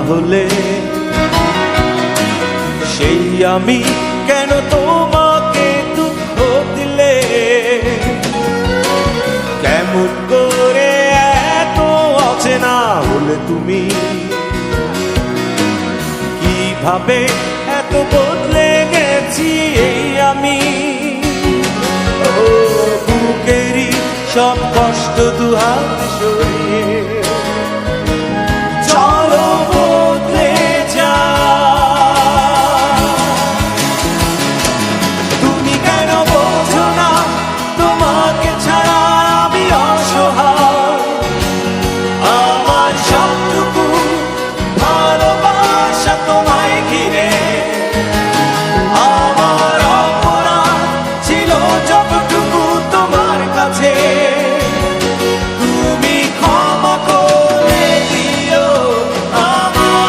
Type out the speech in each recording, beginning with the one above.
হলে সেই আমি কেন তোমাকে দুঃখ দিলে? কেমন করে এত অচেনা হলে তুমি? কিভাবে এত বদলে গেছি এই আমি? বুকেরই সব কষ্ট দুহাত সরিয়ে চলো বদলে যা। তুমি কেন বোঝো না তোমাকে ছাড়া আমি অসহায়? আমার সবটুকু ভালোবাসা তোমায় ঘিরে, আমার অপরাধ ছিল যতটুকু তোমার কাছে। তুমি ক্ষমা করে দিও আমায়।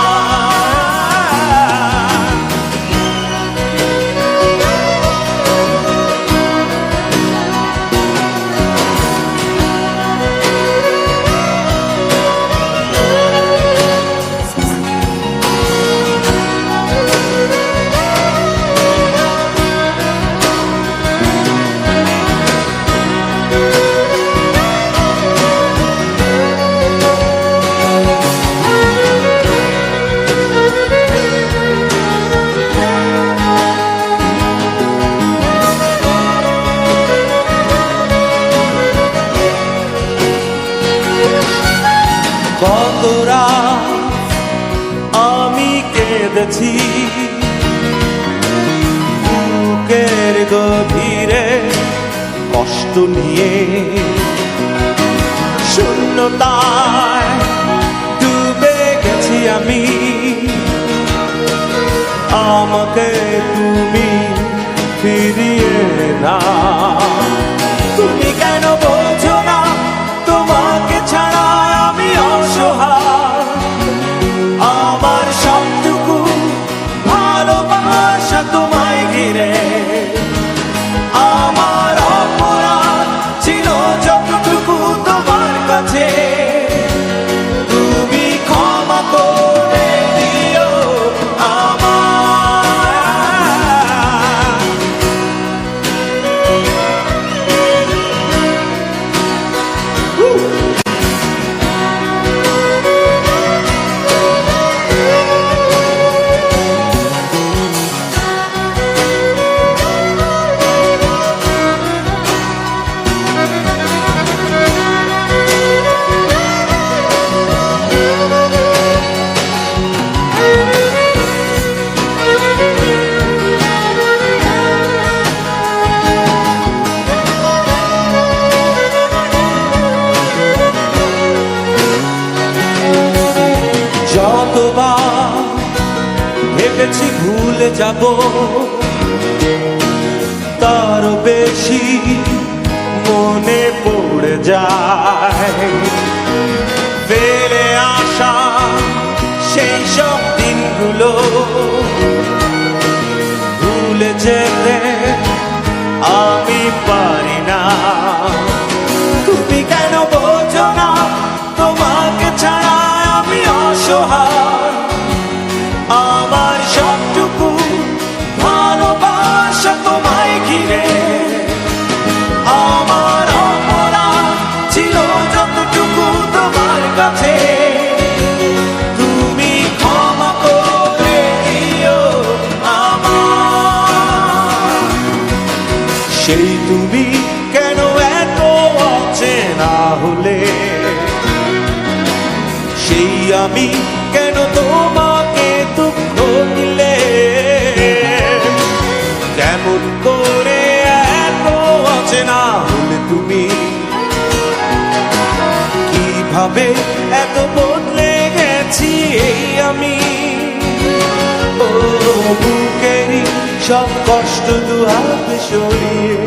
কত রাত আমি কেঁদেছি বুকের গভীরে কষ্ট নিয়ে, শূন্যতায় ডুবে গেছি আমি। আমাকে তুমি ফিরিয়ে না। তুমি কেন বোঝো না তোমাকে ছাড়া আমি অসহায়? আমার সবটুকু ভালোবাসা তোমায় ঘিরে, আমার অপরাধ ছিল যতটুকু তোমার কাছে। তুমি ক্ষমা করে দিও আমায়। যতবার ভেবেছি ভুলে যাব, তারও বেশি মনে পড়ে যায়। ফেলে আসা সেই সব দিনগুলো ভুলে যেতে আমি পারি না। তুমি কেন বোঝো না তোমাকে ছাড়া আমি অসহায়? আমার সবটুকু ভালোবাসা তোমায় ঘিরে, আমার অপরাধ ছিল যতটুকু তোমার কাছে। তুমি ক্ষমা করে দিও আমায়। সেই তুমি কেন এত অচেনা হলে? সেই আমি কেন তোমাকে দুঃখ দিলে? কেমন করে এত অচেনা হলে তুমি? কিভাবে এত বদলে গেছি এই আমি? ও বুকেরই সব কষ্ট দুহাত সরিয়ে